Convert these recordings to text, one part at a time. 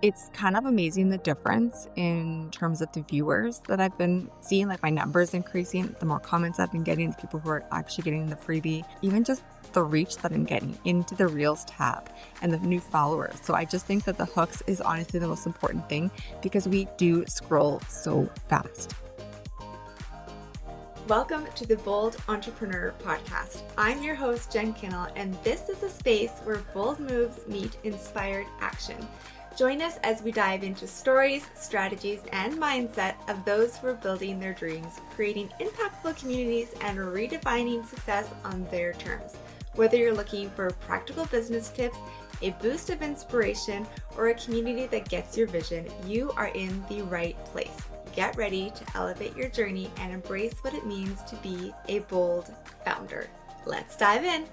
It's kind of amazing the difference in terms of the viewers that I've been seeing, like my numbers increasing, the more comments I've been getting, the people who are actually getting the freebie, even just the reach that I'm getting into the Reels tab and the new followers. So I just think that the hooks is honestly the most important thing because we do scroll so fast. Welcome to the Bold Entrepreneur Podcast. I'm your host, Jen Kinnell, and this is a space where bold moves meet inspired action. Join us as we dive into stories, strategies, and mindset of those who are building their dreams, creating impactful communities, and redefining success on their terms. Whether you're looking for practical business tips, a boost of inspiration, or a community that gets your vision, you are in the right place. Get ready to elevate your journey and embrace what it means to be a bold founder. Let's dive in.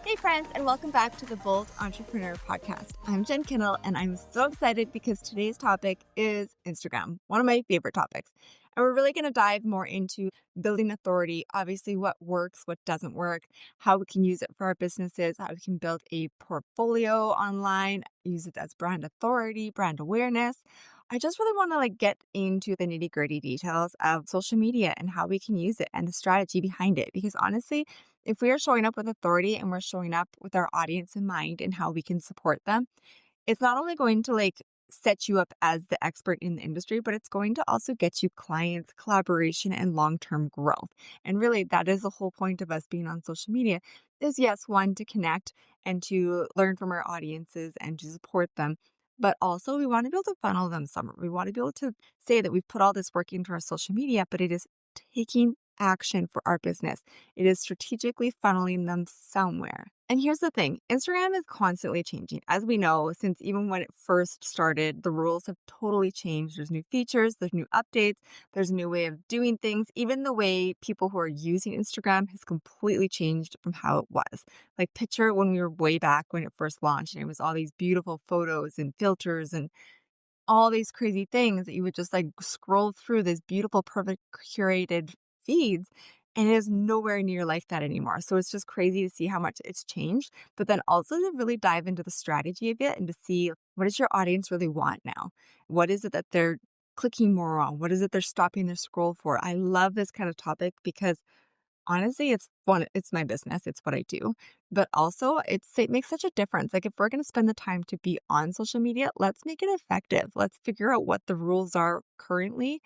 Hey friends, and welcome back to the Bold Entrepreneur Podcast. I'm Jen Kinnell, and I'm so excited because today's topic is Instagram, one of my favorite topics. And we're really going to dive more into building authority, obviously what works, what doesn't work, how we can use it for our businesses, how we can build a portfolio online, use it as brand authority, brand awareness. I just really want to get into the nitty-gritty details of social media and how we can use it and the strategy behind it. Because honestly, if we are showing up with authority and we're showing up with our audience in mind and how we can support them, it's not only going to set you up as the expert in the industry, but it's going to also get you clients, collaboration, and long-term growth. And really, that is the whole point of us being on social media is yes, one, to connect and to learn from our audiences and to support them. But also we want to be able to funnel them somewhere. We want to be able to say that we've put all this work into our social media, but it is taking action for our business. It is strategically funneling them somewhere. And here's the thing, Instagram is constantly changing. As we know, since even when it first started, the rules have totally changed. There's new features, there's new updates, there's a new way of doing things. Even the way people who are using Instagram has completely changed from how it was. Like picture when we were way back when it first launched and it was all these beautiful photos and filters and all these crazy things that you would just scroll through this beautiful, perfect curated feeds. And it is nowhere near like that anymore. So it's just crazy to see how much it's changed, but then also to really dive into the strategy of it and to see what does your audience really want now? What is it that they're clicking more on? What is it they're stopping their scroll for? I love this kind of topic because honestly, it's my business, it's what I do, but also it makes such a difference. Like if we're going to spend the time to be on social media, let's make it effective. Let's figure out what the rules are currently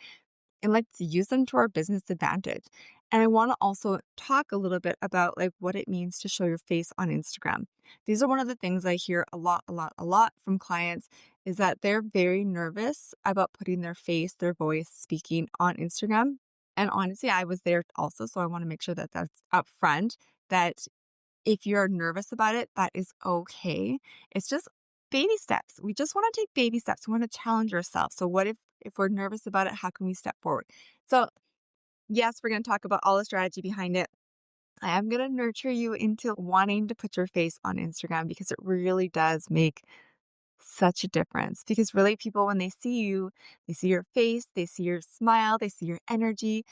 and let's use them to our business advantage. And I want to also talk a little bit about what it means to show your face on Instagram. These are one of the things I hear a lot from clients is that they're very nervous about putting their face, their voice speaking on Instagram. And honestly, I was there also, so I want to make sure that that's upfront that if you're nervous about it, that is okay. It's just baby steps. We just want to take baby steps. We want to challenge ourselves. So what if we're nervous about it, how can we step forward? So yes, we're going to talk about all the strategy behind it. I am going to nurture you into wanting to put your face on Instagram because it really does make such a difference. Because really, people, when they see you, they see your face, they see your smile, they see your energy,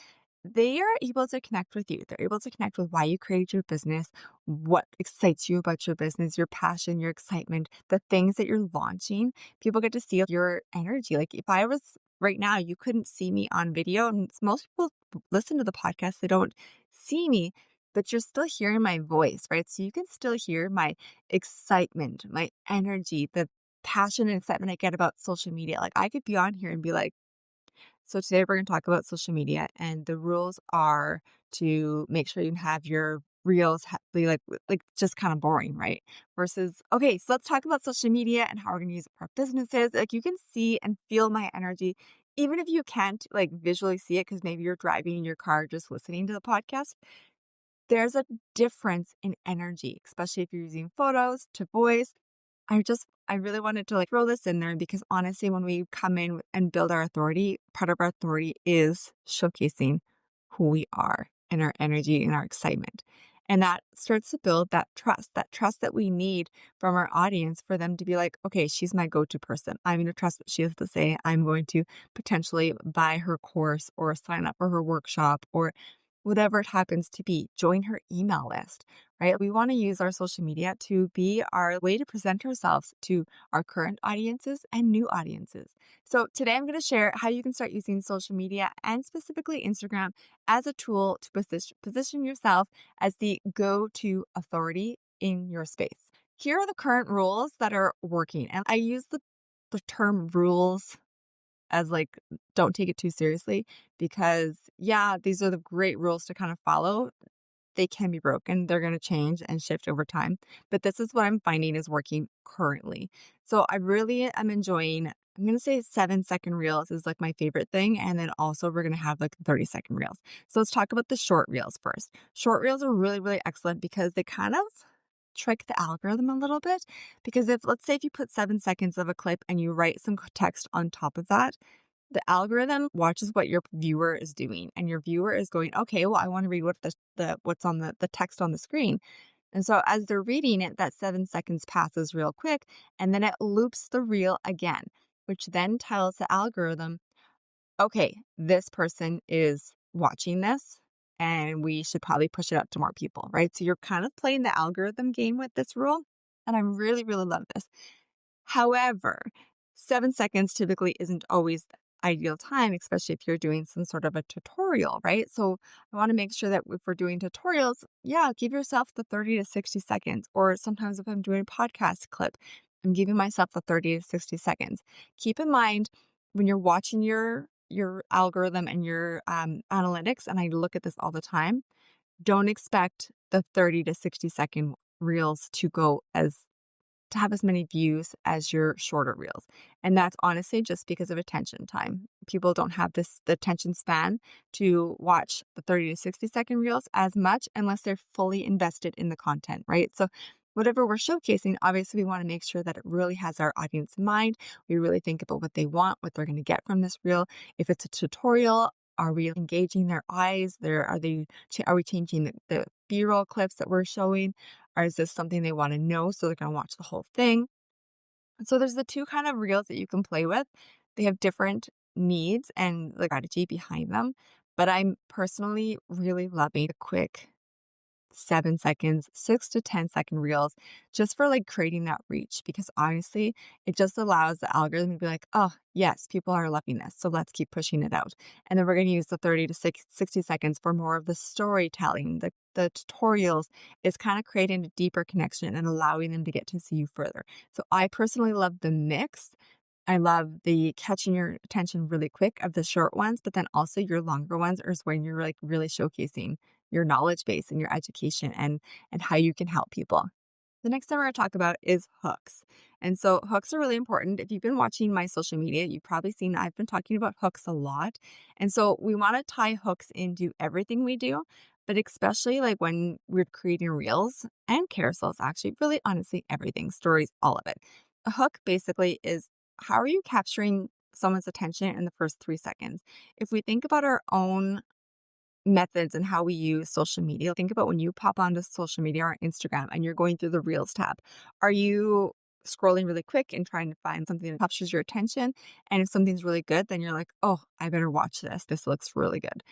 they are able to connect with you. They're able to connect with why you created your business, what excites you about your business, your passion, your excitement, the things that you're launching. People get to see your energy. Like if I was right now, you couldn't see me on video. And most people listen to the podcast, they don't see me, but you're still hearing my voice, right? So you can still hear my excitement, my energy, the passion and excitement I get about social media. Like I could be on here and be like, so today we're going to talk about social media, and the rules are to make sure you have your reels be just kind of boring, right? Versus, okay, so let's talk about social media and how we're going to use it for our businesses. Like you can see and feel my energy, even if you can't visually see it because maybe you're driving in your car just listening to the podcast. There's a difference in energy, especially if you're using photos to voice. I really wanted to throw this in there because honestly, when we come in and build our authority, part of our authority is showcasing who we are and our energy and our excitement. And that starts to build that trust that we need from our audience for them to be like, okay, she's my go-to person. I'm going to trust what she has to say. I'm going to potentially buy her course or sign up for her workshop or whatever it happens to be. Join her email list, right? We want to use our social media to be our way to present ourselves to our current audiences and new audiences. So today I'm going to share how you can start using social media and specifically Instagram as a tool to position yourself as the go-to authority in your space. Here are the current rules that are working. And I use the term rules as like, don't take it too seriously because, yeah, these are the great rules to kind of follow. They can be broken. They're going to change and shift over time. But this is what I'm finding is working currently. So I really am enjoying, I'm going to say 7-second reels is like my favorite thing. And then also we're going to have like 30-second reels. So let's talk about the short reels first. Short reels are really, really excellent because they kind of trick the algorithm a little bit. Because if, let's say, if you put 7 seconds of a clip and you write some text on top of that, the algorithm watches what your viewer is doing, and your viewer is going, okay, well, I want to read what what's on the text on the screen. And so as they're reading it, that 7 seconds passes real quick, and then it loops the reel again, which then tells the algorithm, okay, this person is watching this, and we should probably push it out to more people, right? So you're kind of playing the algorithm game with this rule, and I really, really love this. However, 7 seconds typically isn't always the ideal time, especially if you're doing some sort of a tutorial, right? So I want to make sure that if we're doing tutorials, yeah, give yourself the 30 to 60 seconds. Or sometimes if I'm doing a podcast clip, I'm giving myself the 30 to 60 seconds. Keep in mind when you're watching your algorithm and your analytics, and I look at this all the time, don't expect the 30 to 60-second reels to have as many views as your shorter reels. And that's honestly just because of attention time. People don't have the attention span to watch the 30 to 60-second reels as much unless they're fully invested in the content, right? So whatever we're showcasing, obviously we want to make sure that it really has our audience in mind. We really think about what they want, what they're going to get from this reel. If it's a tutorial, are we engaging their eyes? Are we changing the B-roll clips that we're showing? Or is this something they want to know? So they're going to watch the whole thing. So there's the two kind of reels that you can play with. They have different needs and the strategy behind them. But I'm personally really loving the quick 7 seconds, 6 to 10 second reels, just for like creating that reach. Because honestly, it just allows the algorithm to be like, oh, yes, people are loving this. So let's keep pushing it out. And then we're going to use the 30 to 60 seconds for more of the storytelling, the tutorials. Is kind of creating a deeper connection and allowing them to get to see you further. So I personally love the mix. I love the catching your attention really quick of the short ones, but then also your longer ones is when you're like really showcasing your knowledge base and your education and how you can help people. The next thing we're going to talk about is hooks. And so hooks are really important. If you've been watching my social media, you've probably seen I've been talking about hooks a lot. And so we want to tie hooks into everything we do, but especially like when we're creating reels and carousels, actually, really honestly, everything, stories, all of it. A hook basically is how are you capturing someone's attention in the first 3 seconds? If we think about our own methods and how we use social media. Think about when you pop onto social media or Instagram and you're going through the Reels tab. Are you scrolling really quick and trying to find something that captures your attention? And if something's really good, then you're like, oh, I better watch this. This looks really good.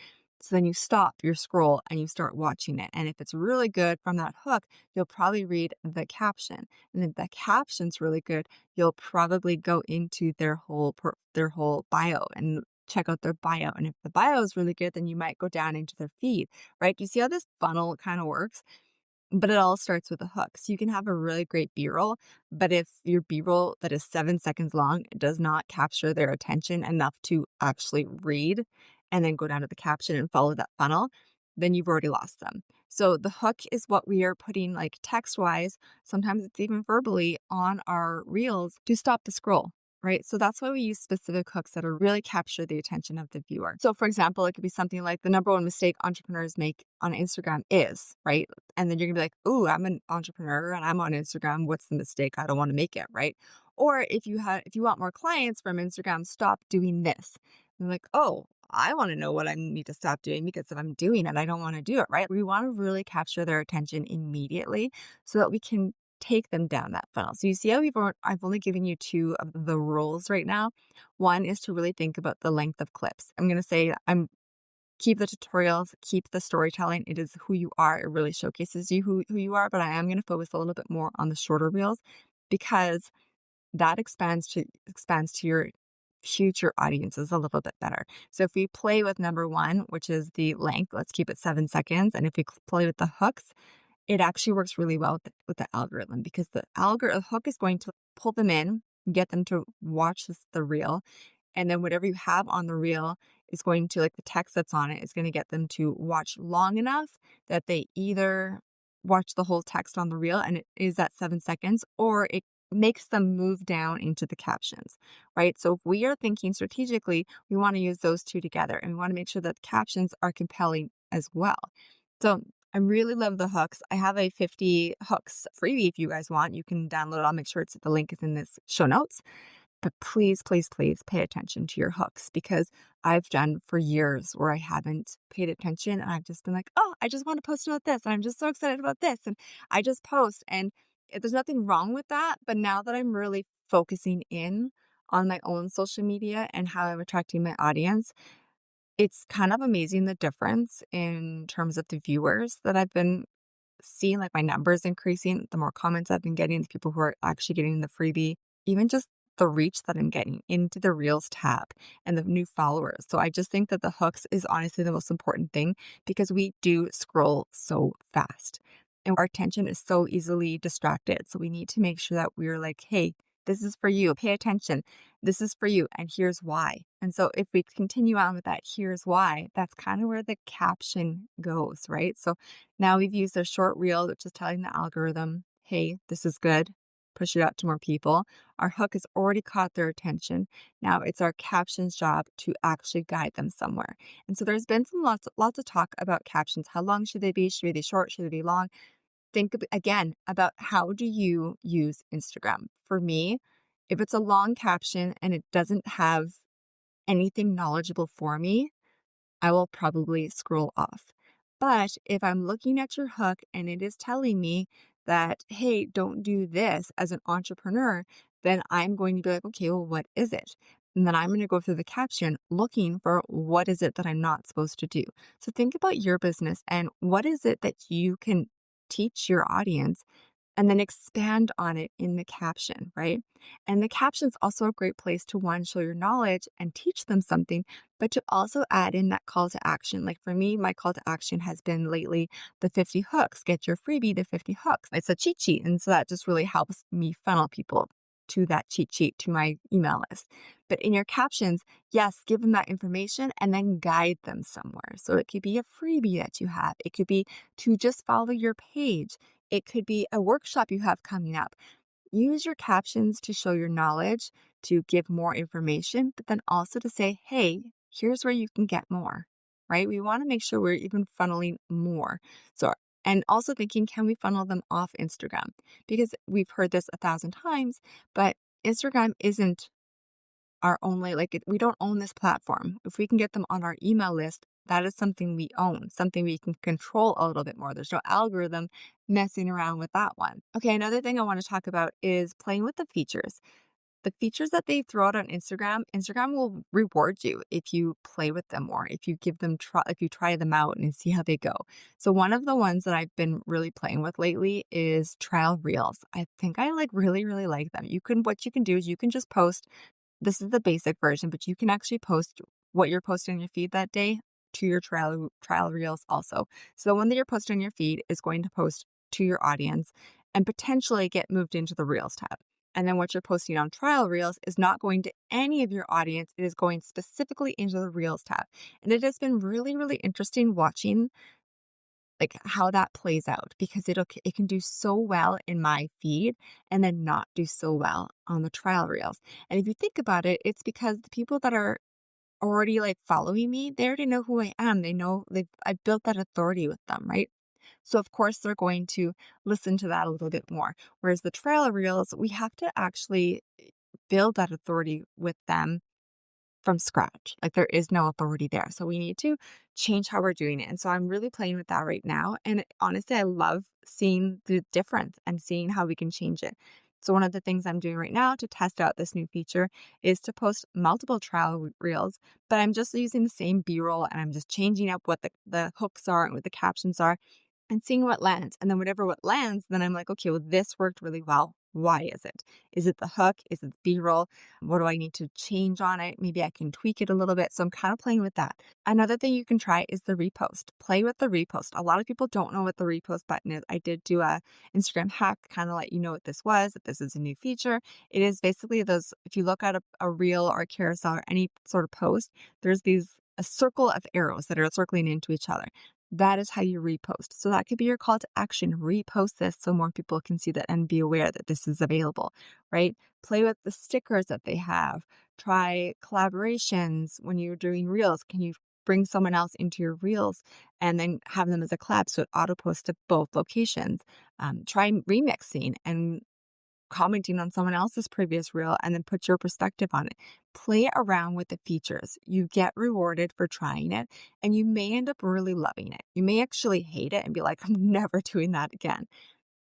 So then you stop your scroll and you start watching it. And if it's really good from that hook, you'll probably read the caption. And if the caption's really good, you'll probably go into their whole bio and check out their bio. And if the bio is really good, then you might go down into their feed, right? Do you see how this funnel kind of works? But it all starts with a hook. So you can have a really great B-roll, but if your B-roll that is 7 seconds long does not capture their attention enough to actually read and then go down to the caption and follow that funnel, then you've already lost them. So the hook is what we are putting like text-wise, sometimes it's even verbally on our reels to stop the scroll. Right. So that's why we use specific hooks that are really capture the attention of the viewer. So for example, it could be something like the number one mistake entrepreneurs make on Instagram is, right? And then you're gonna be like, ooh, I'm an entrepreneur and I'm on Instagram. What's the mistake? I don't want to make it, right? Or if you want more clients from Instagram, stop doing this. And like, oh, I want to know what I need to stop doing because if I'm doing it, I don't want to do it, right? We want to really capture their attention immediately so that we can take them down that funnel. So you see how I've only given you two of the rules right now. One is to really think about the length of clips. I'm going to say I'm keep the tutorials, keep the storytelling. It is who you are. It really showcases you who you are. But I am going to focus a little bit more on the shorter reels because that expands to your future audiences a little bit better. So if we play with number one, which is the length, let's keep it 7 seconds. And if we play with the hooks, it actually works really well with the algorithm because the algorithm hook is going to pull them in, get them to watch the reel, and then whatever you have on the reel is going to, like the text that's on it, is going to get them to watch long enough that they either watch the whole text on the reel and it is at 7 seconds, or it makes them move down into the captions, right? So if we are thinking strategically, we want to use those two together and we want to make sure that the captions are compelling as well. So I really love the hooks. I have a 50 hooks freebie if you guys want. You can download it. I'll make sure the link is in this show notes. But please, please, please pay attention to your hooks because I've done for years where I haven't paid attention and I've just been like, oh, I just want to post about this. And I'm just so excited about this. And I just post. And there's nothing wrong with that. But now that I'm really focusing in on my own social media and how I'm attracting my audience, it's kind of amazing the difference in terms of the viewers that I've been seeing, like my numbers increasing, the more comments I've been getting, the people who are actually getting the freebie, even just the reach that I'm getting into the Reels tab and the new followers. So I just think that the hooks is honestly the most important thing because we do scroll so fast and our attention is so easily distracted. So we need to make sure that we're like, hey, this is for you. Pay attention. This is for you. And here's why. And so if we continue on with that, here's why, that's kind of where the caption goes, right? So now we've used a short reel, which is telling the algorithm, hey, this is good. Push it out to more people. Our hook has already caught their attention. Now it's our captions job to actually guide them somewhere. And so there's been some lots of talk about captions. How long should they be? Should they be short? Should they be long? Think again about how do you use Instagram? For me, if it's a long caption and it doesn't have anything knowledgeable for me, I will probably scroll off. But if I'm looking at your hook and it is telling me that, hey, don't do this as an entrepreneur, then I'm going to be like, okay, well, what is it? And then I'm going to go through the caption looking for what is it that I'm not supposed to do. So think about your business and what is it that you can teach your audience and then expand on it in the caption, right? And the caption is also a great place to one, show your knowledge and teach them something, but to also add in that call to action. Like for me, my call to action has been lately the 50 hooks, get your freebie, the 50 hooks. It's a cheat sheet. And so that just really helps me funnel people to that cheat sheet, to my email list. But in your captions, yes, give them that information and then guide them somewhere. So it could be a freebie that you have. It could be to just follow your page. It could be a workshop you have coming up. Use your captions to show your knowledge, to give more information, but then also to say, hey, here's where you can get more, right? We want to make sure we're even funneling more. So, and also thinking, can we funnel them off Instagram? Because we've heard this 1,000 times, but Instagram isn't our only, we don't own this platform. If we can get them on our email list, that is something we own, something we can control a little bit more. There's no algorithm messing around with that one. Okay, another thing I want to talk about is playing with the features. The features that they throw out on Instagram, Instagram will reward you if you play with them more, if you give them if you try them out and see how they go. So one of the ones that I've been really playing with lately is trial reels. I think I really, really like them. What you can do is you can just post. This is the basic version, but you can actually post what you're posting on your feed that day to your trial reels also. So the one that you're posting on your feed is going to post to your audience and potentially get moved into the Reels tab. And then what you're posting on trial reels is not going to any of your audience. It is going specifically into the Reels tab. And it has been really, really interesting watching how that plays out because it can do so well in my feed and then not do so well on the trial reels. And if you think about it, it's because the people that are already following me, they already know who I am. They know I built that authority with them, right? So of course they're going to listen to that a little bit more. Whereas the trial reels, we have to actually build that authority with them from scratch. There is no authority there. So we need to change how we're doing it. And so I'm really playing with that right now. And honestly, I love seeing the difference and seeing how we can change it. So one of the things I'm doing right now to test out this new feature is to post multiple trial reels, but I'm just using the same B-roll and I'm just changing up what the hooks are and what the captions are and seeing what lands. And then what lands, then I'm like, okay, well, this worked really well. Why is it? Is it the hook? Is it the B-roll? What do I need to change on it? Maybe I can tweak it a little bit. So I'm kind of playing with that. Another thing you can try is the repost. Play with the repost. A lot of people don't know what the repost button is. I did do a Instagram hack, kind of let you know what this was, that this is a new feature. It is basically those, if you look at a reel or a carousel or any sort of post, there's a circle of arrows that are circling into each other. That is how you repost. So that could be your call to action. Repost this so more people can see that and be aware that this is available, right? Play with the stickers that they have. Try collaborations when you're doing reels. Can you bring someone else into your reels and then have them as a collab so it auto posts to both locations? Try remixing and commenting on someone else's previous reel and then put your perspective on it. Play around with the features. You get rewarded for trying it and you may end up really loving it. You may actually hate it and be like, I'm never doing that again.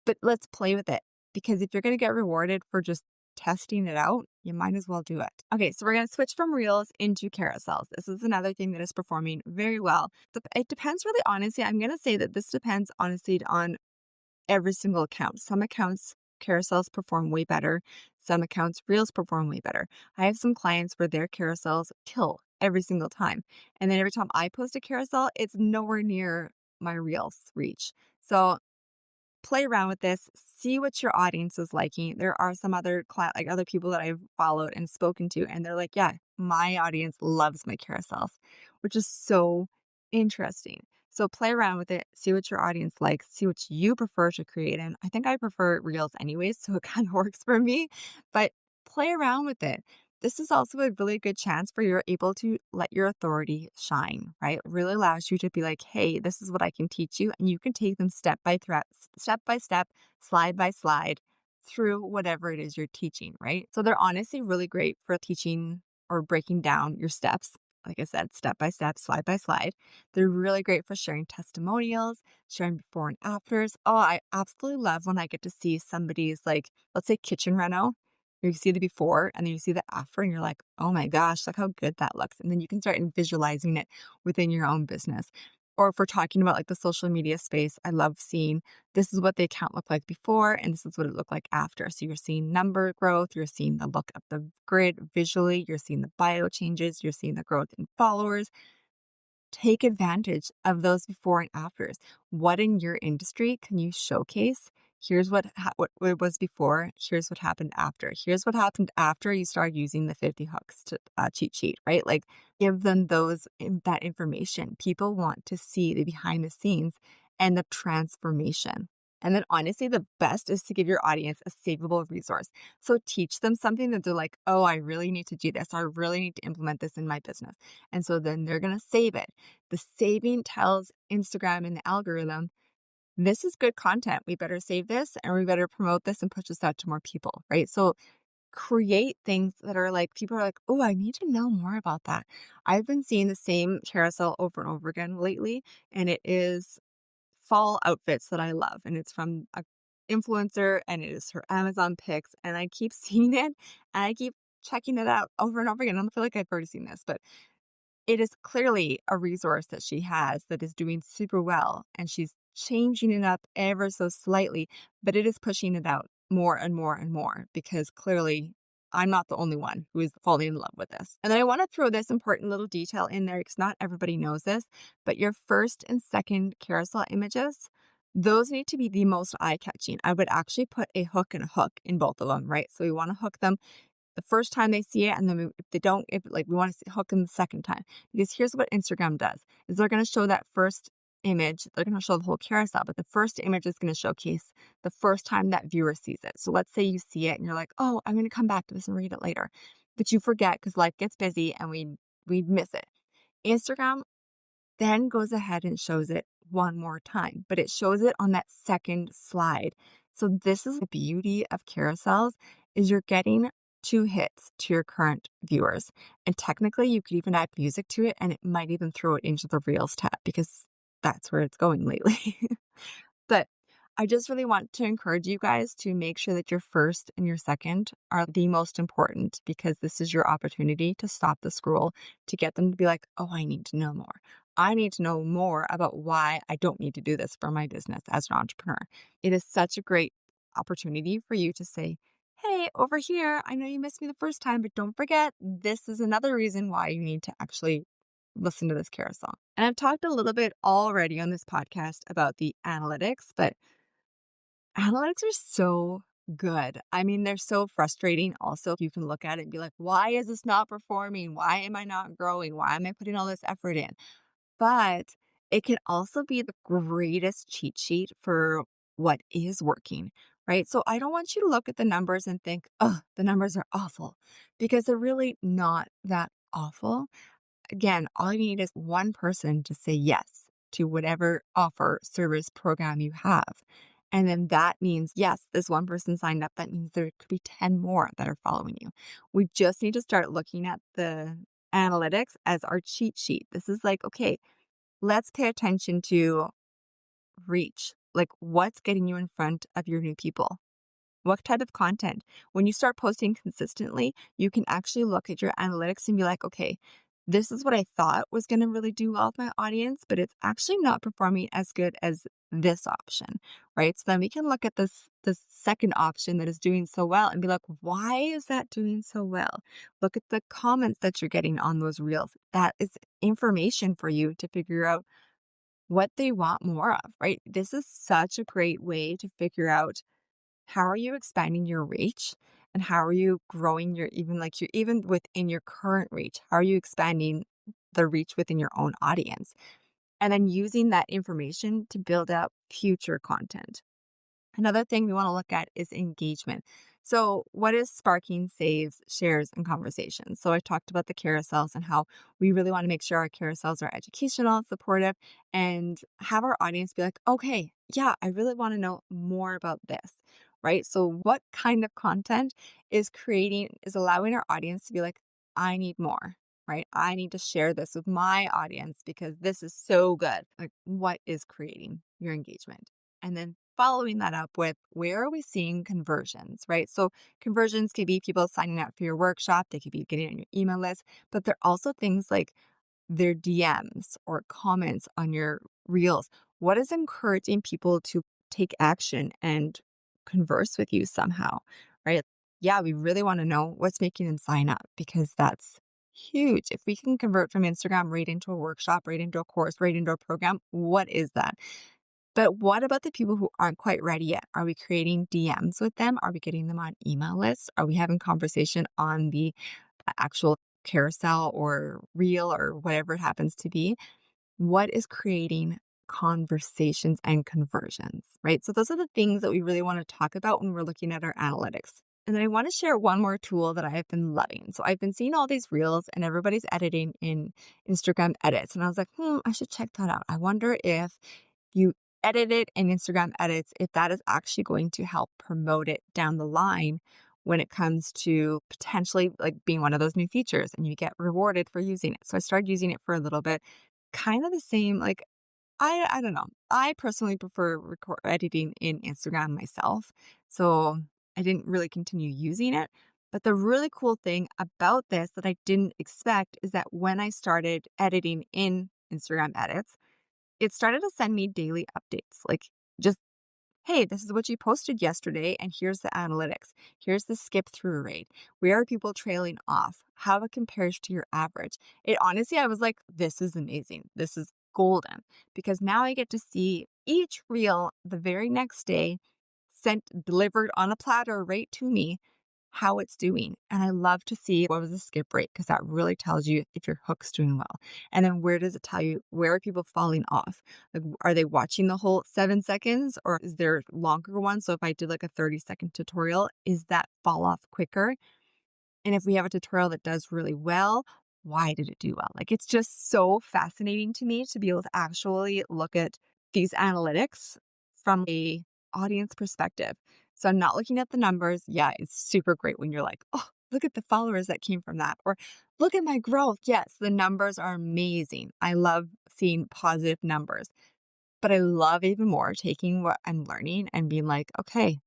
But let's play with it because if you're going to get rewarded for just testing it out, you might as well do it. Okay, so we're going to switch from reels into carousels. This is another thing that is performing very well. It depends really honestly. I'm going to say that this depends honestly on every single account. Some accounts, carousels perform way better. Some accounts, reels perform way better. I have some clients where their carousels kill every single time. And then every time I post a carousel, it's nowhere near my reels reach. So play around with this, see what your audience is liking. There are some other like other people that I've followed and spoken to, and they're like, yeah, my audience loves my carousels, which is so interesting. So play around with it, see what your audience likes, see what you prefer to create. And I think I prefer reels anyways, so it kind of works for me, but play around with it. This is also a really good chance for you're able to let your authority shine, right? It really allows you to be like, hey, this is what I can teach you. And you can take them step by step, slide by slide through whatever it is you're teaching, right? So they're honestly really great for teaching or breaking down your steps. Like I said, step by step, slide by slide. They're really great for sharing testimonials, sharing before and afters. Oh, I absolutely love when I get to see somebody's, like, let's say kitchen reno. You see the before and then you see the after, and you're like, oh my gosh, look how good that looks. And then you can start visualizing it within your own business. Or if we're talking about like the social media space, I love seeing this is what the account looked like before and this is what it looked like after. So you're seeing number growth, you're seeing the look of the grid visually, you're seeing the bio changes, you're seeing the growth in followers. Take advantage of those before and afters. What in your industry can you showcase? Here's what it was before. Here's what happened after. Here's what happened after you start using the 50 hooks to cheat sheet, right? Like give them that information. People want to see the behind the scenes and the transformation. And then honestly, the best is to give your audience a savable resource. So teach them something that they're like, oh, I really need to do this. I really need to implement this in my business. And so then they're going to save it. The saving tells Instagram and the algorithm, this is good content. We better save this and we better promote this and push this out to more people, right? So create things that are like, people are like, oh, I need to know more about that. I've been seeing the same carousel over and over again lately, and it is fall outfits that I love. And it's from a influencer and it is her Amazon picks. And I keep seeing it and I keep checking it out over and over again. I don't feel like I've already seen this, but it is clearly a resource that she has that is doing super well, and she's changing it up ever so slightly, but it is pushing it out more and more and more because clearly I'm not the only one who is falling in love with this. And then I want to throw this important little detail in there because not everybody knows this, but your first and second carousel images, those need to be the most eye-catching. I would actually put a hook and a hook in both of them, right? So we want to hook them the first time they see it, and then if they don't, if like we want to hook them the second time, because here's what Instagram does: is they're going to show that first image, they're going to show the whole carousel, but the first image is going to showcase the first time that viewer sees it. So let's say you see it and you're like, oh, I'm going to come back to this and read it later, but you forget because life gets busy and we miss it. Instagram then goes ahead and shows it one more time, but it shows it on that second slide. So this is the beauty of carousels, is you're getting two hits to your current viewers. And technically you could even add music to it and it might even throw it into the Reels tab because that's where it's going lately. But I just really want to encourage you guys to make sure that your first and your second are the most important because this is your opportunity to stop the scroll, to get them to be like, oh, I need to know more. I need to know more about why I don't need to do this for my business as an entrepreneur. It is such a great opportunity for you to say, hey, over here, I know you missed me the first time, but don't forget, this is another reason why you need to actually listen to this carousel. And I've talked a little bit already on this podcast about the analytics, but analytics are so good. I mean, they're so frustrating. Also, you can look at it and be like, why is this not performing? Why am I not growing? Why am I putting all this effort in? But it can also be the greatest cheat sheet for what is working, right? So I don't want you to look at the numbers and think, oh, the numbers are awful because they're really not that awful. Again, all you need is one person to say yes to whatever offer, service, program you have. And then that means, yes, this one person signed up. That means there could be 10 more that are following you. We just need to start looking at the analytics as our cheat sheet. This is like, okay, let's pay attention to reach. Like, what's getting you in front of your new people? What type of content? When you start posting consistently, you can actually look at your analytics and be like, okay, this is what I thought was going to really do well with my audience, but it's actually not performing as good as this option, right? So then we can look at this second option that is doing so well and be like, why is that doing so well? Look at the comments that you're getting on those reels. That is information for you to figure out what they want more of, right? This is such a great way to figure out how are you expanding your reach and how are you growing your even within your current reach? How are you expanding the reach within your own audience? And then using that information to build out future content. Another thing we want to look at is engagement. So, what is sparking saves, shares, and conversations? So, I talked about the carousels and how we really want to make sure our carousels are educational, supportive, and have our audience be like, okay, yeah, I really want to know more about this, right? So, what kind of content is allowing our audience to be like, I need more, right? I need to share this with my audience because this is so good. Like, what is creating your engagement? And then following that up with where are we seeing conversions, right? So conversions could be people signing up for your workshop, they could be getting on your email list, but they're also things like their DMs or comments on your reels. What is encouraging people to take action and converse with you somehow, right? Yeah, we really want to know what's making them sign up because that's huge. If we can convert from Instagram right into a workshop, right into a course, right into a program, what is that? But what about the people who aren't quite ready yet? Are we creating DMs with them? Are we getting them on email lists? Are we having conversation on the actual carousel or reel or whatever it happens to be? What is creating conversations and conversions, right? So those are the things that we really want to talk about when we're looking at our analytics. And then I want to share one more tool that I have been loving. So I've been seeing all these reels and everybody's editing in Instagram edits. And I was like, I should check that out. I wonder if you edit it in Instagram edits, if that is actually going to help promote it down the line when it comes to potentially like being one of those new features and you get rewarded for using it. So I started using it for a little bit, kind of the same, like I don't know. I personally prefer editing in Instagram myself. So I didn't really continue using it. But the really cool thing about this that I didn't expect is that when I started editing in Instagram edits, it started to send me daily updates, like just, hey, this is what you posted yesterday, and here's the analytics. Here's the skip through rate. Where are people trailing off? How it compares to your average. It honestly, I was like, this is amazing. This is golden because now I get to see each reel the very next day delivered on a platter right to me how it's doing. And I love to see what was the skip rate because that really tells you if your hook's doing well. And then where does it tell you where are people falling off? Like, are they watching the whole 7 seconds or is there longer one? So if I did like a 30-second tutorial, is that fall off quicker? And if we have a tutorial that does really well, why did it do well? Like, it's just so fascinating to me to be able to actually look at these analytics from a audience perspective. So I'm not looking at the numbers. Yeah, it's super great when you're like, oh, look at the followers that came from that. Or look at my growth. Yes, the numbers are amazing. I love seeing positive numbers. But I love even more taking what I'm learning and being like, okay,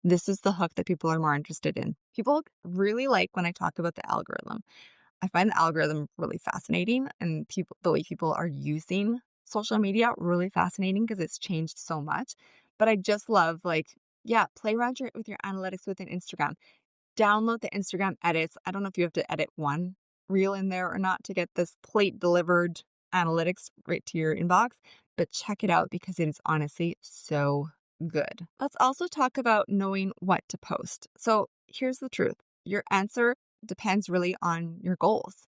this is the hook that people are more interested in. People really like when I talk about the algorithm. I find the algorithm really fascinating and the way people are using social media really fascinating because it's changed so much. But I just love like, yeah, play around with your analytics within Instagram. Download the Instagram edits. I don't know if you have to edit one reel in there or not to get this plate delivered analytics right to your inbox, but check it out because it is honestly so good. Let's also talk about knowing what to post. So here's the truth. Your answer depends really on your goals.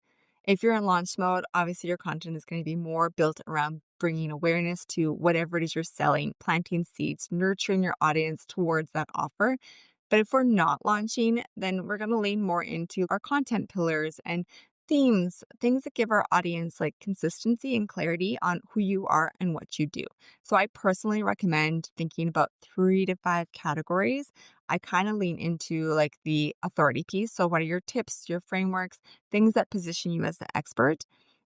If you're in launch mode, obviously your content is going to be more built around bringing awareness to whatever it is you're selling, planting seeds, nurturing your audience towards that offer. But if we're not launching, then we're going to lean more into our content pillars and themes, things that give our audience like consistency and clarity on who you are and what you do. So I personally recommend thinking about 3 to 5 categories. I kind of lean into like the authority piece. So what are your tips, your frameworks, things that position you as the expert?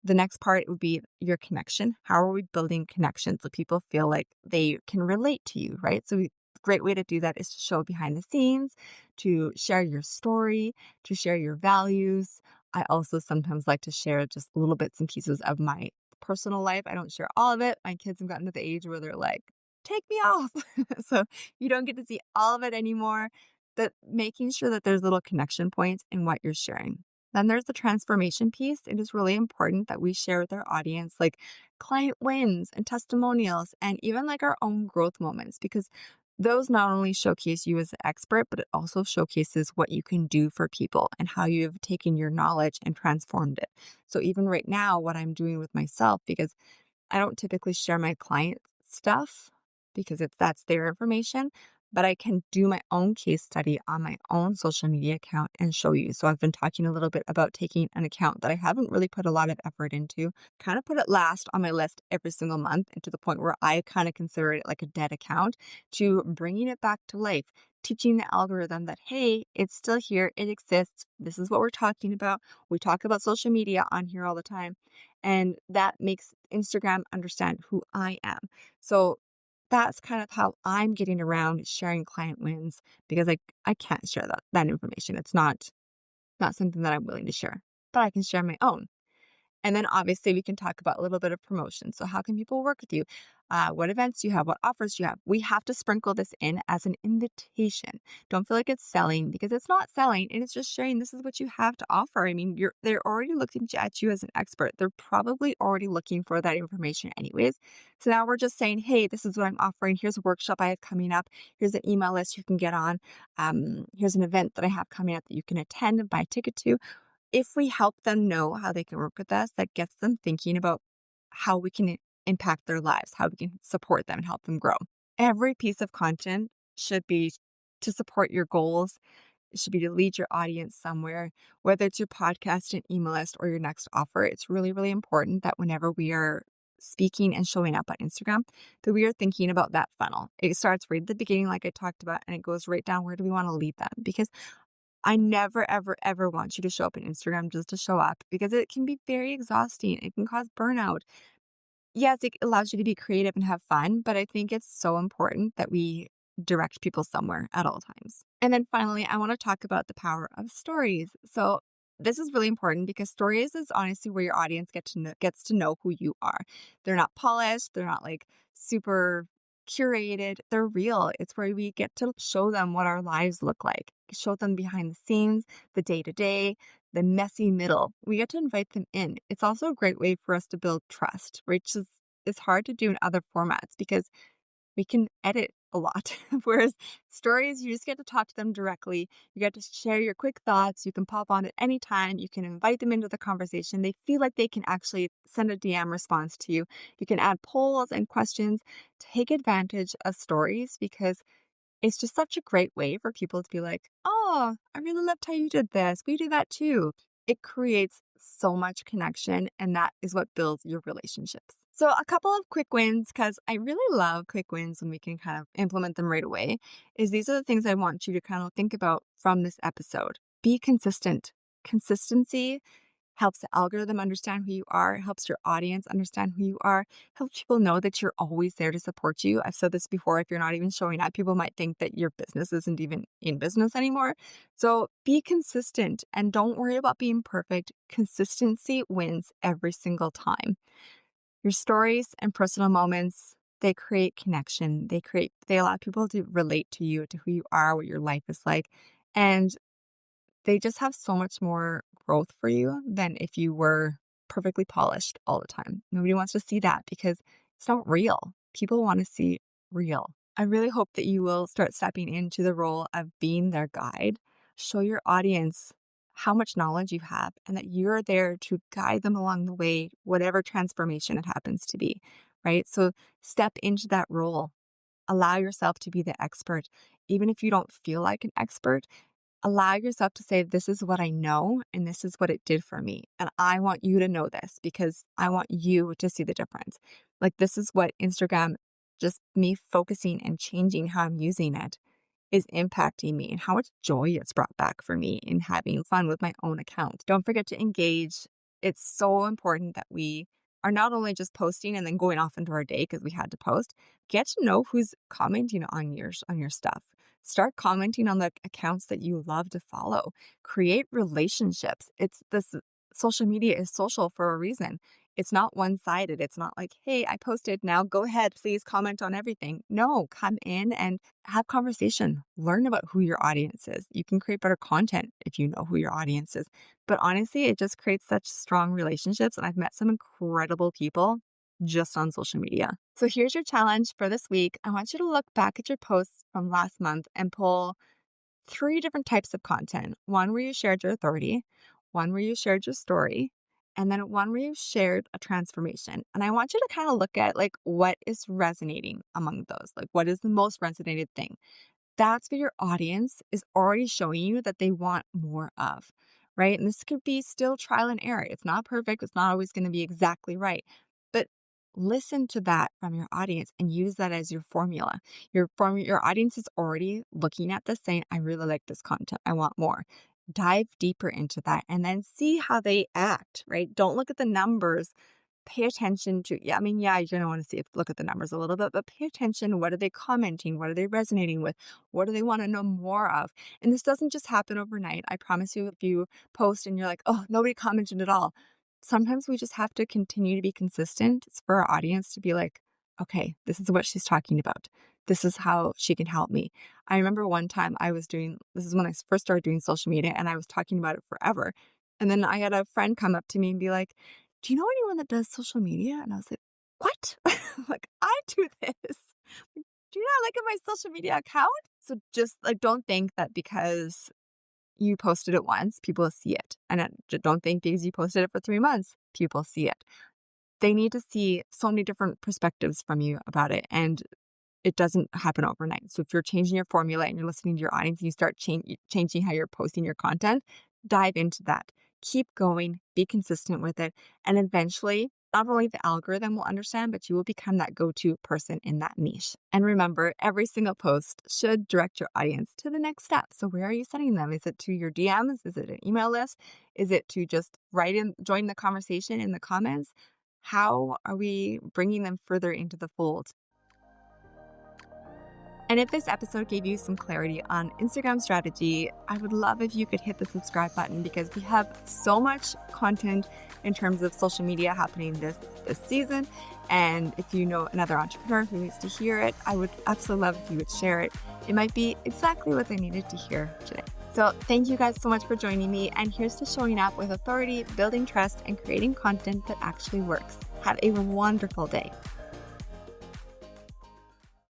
The next part would be your connection. How are we building connections so people feel like they can relate to you, right? So great way to do that is to show behind the scenes, to share your story, to share your values. I also sometimes like to share just little bits and pieces of my personal life. I don't share all of it. My kids have gotten to the age where they're like, take me off. So you don't get to see all of it anymore. But making sure that there's little connection points in what you're sharing. Then there's the transformation piece. It is really important that we share with our audience like client wins and testimonials and even like our own growth moments because those not only showcase you as an expert, but it also showcases what you can do for people and how you have taken your knowledge and transformed it. So even right now, what I'm doing with myself, because I don't typically share my client stuff because that's their information, but I can do my own case study on my own social media account and show you. So I've been talking a little bit about taking an account that I haven't really put a lot of effort into, kind of put it last on my list every single month and to the point where I kind of consider it like a dead account to bringing it back to life. Teaching the algorithm that, hey, it's still here, it exists. This is what we're talking about. We talk about social media on here all the time. And that makes Instagram understand who I am. So that's kind of how I'm getting around sharing client wins because I can't share that information. It's not something that I'm willing to share, but I can share my own. And then obviously we can talk about a little bit of promotion. So how can people work with you? What events do you have? What offers do you have? We have to sprinkle this in as an invitation. Don't feel like it's selling because it's not selling. And it's just sharing this is what you have to offer. I mean, they're already looking at you as an expert. They're probably already looking for that information anyways. So now we're just saying, hey, this is what I'm offering. Here's a workshop I have coming up. Here's an email list you can get on. Here's an event that I have coming up that you can attend and buy a ticket to. If we help them know how they can work with us, that gets them thinking about how we can impact their lives, how we can support them and help them grow. Every piece of content should be to support your goals. It should be to lead your audience somewhere, whether it's your podcast, an email list, or your next offer. It's really, really important that whenever we are speaking and showing up on Instagram, that we are thinking about that funnel. It starts right at the beginning, like I talked about, and it goes right down. Where do we want to lead them? Because I never, ever, ever want you to show up on Instagram just to show up because it can be very exhausting. It can cause burnout. Yes, it allows you to be creative and have fun, but I think it's so important that we direct people somewhere at all times. And then finally, I want to talk about the power of stories. So this is really important because stories is honestly where your audience gets to know who you are. They're not polished. They're not like super curated. They're real. It's where we get to show them what our lives look like, show them behind the scenes, the day to day, the messy middle. We get to invite them in. It's also a great way for us to build trust, which is hard to do in other formats because we can edit a lot. Whereas stories, you just get to talk to them directly. You get to share your quick thoughts. You can pop on at any time. You can invite them into the conversation. They feel like they can actually send a DM response to you. You can add polls and questions. Take advantage of stories because it's just such a great way for people to be like, oh, I really loved how you did this. We do that too. It creates so much connection, and that is what builds your relationships. So, a couple of quick wins, because I really love quick wins when we can kind of implement them right away, is these are the things I want you to kind of think about from this episode. Be consistent. Consistency helps the algorithm understand who you are, helps your audience understand who you are, helps people know that you're always there to support you. I've said this before, if you're not even showing up, people might think that your business isn't even in business anymore. So be consistent and don't worry about being perfect. Consistency wins every single time. Your stories and personal moments, they create connection. They allow people to relate to you, to who you are, what your life is like. And they just have so much more growth for you than if you were perfectly polished all the time. Nobody wants to see that because it's not real. People want to see real. I really hope that you will start stepping into the role of being their guide. Show your audience how much knowledge you have and that you're there to guide them along the way, whatever transformation it happens to be, right? So step into that role. Allow yourself to be the expert. Even if you don't feel like an expert, allow yourself to say, this is what I know and this is what it did for me. And I want you to know this because I want you to see the difference. Like, this is what Instagram, just me focusing and changing how I'm using it, is impacting me and how much joy it's brought back for me in having fun with my own account. Don't forget to engage. It's so important that we are not only just posting and then going off into our day because we had to post. Get to know who's commenting on your stuff. Start commenting on the accounts that you love to follow. Create relationships. It's this social media is social for a reason. It's not one-sided. It's not like, hey, I posted, now go ahead, please comment on everything. No, come in and have conversation. Learn about who your audience is. You can create better content if you know who your audience is. But honestly, it just creates such strong relationships. And I've met some incredible people just on social media. So here's your challenge for this week. I want you to look back at your posts from last month and pull 3 different types of content. One where you shared your authority, one where you shared your story, and then one where you shared a transformation. And I want you to kind of look at like what is resonating among those. Like, what is the most resonated thing? That's what your audience is already showing you that they want more of, right? And this could be still trial and error. It's not perfect. It's not always going to be exactly right. But listen to that from your audience and use that as your formula. Your audience is already looking at this saying, I really like this content. I want more. Dive deeper into that and then see how they act, right? Don't look at the numbers. Pay attention to, yeah, I mean, yeah, you're going to want to look at the numbers a little bit, but pay attention. What are they commenting? What are they resonating with? What do they want to know more of? And this doesn't just happen overnight. I promise you, if you post and you're like, oh, nobody commented at all. Sometimes we just have to continue to be consistent. It's for our audience to be like, okay, this is what she's talking about. This is how she can help me. I remember one time this is when I first started doing social media and I was talking about it forever. And then I had a friend come up to me and be like, do you know anyone that does social media? And I was like, what? Like, I do this. Do you not look at my social media account? So just like, don't think that because you posted it once, people see it. And don't think because you posted it for 3 months, people see it. They need to see so many different perspectives from you about it. And it doesn't happen overnight. So if you're changing your formula and you're listening to your audience and you start changing how you're posting your content, dive into that. Keep going, be consistent with it. And eventually, not only the algorithm will understand, but you will become that go-to person in that niche. And remember, every single post should direct your audience to the next step. So where are you sending them? Is it to your DMs? Is it an email list? Is it to just join the conversation in the comments? How are we bringing them further into the fold? And if this episode gave you some clarity on Instagram strategy, I would love if you could hit the subscribe button because we have so much content in terms of social media happening this season. And if you know another entrepreneur who needs to hear it, I would absolutely love if you would share it. It might be exactly what they needed to hear today. So thank you guys so much for joining me. And here's to showing up with authority, building trust, and creating content that actually works. Have a wonderful day.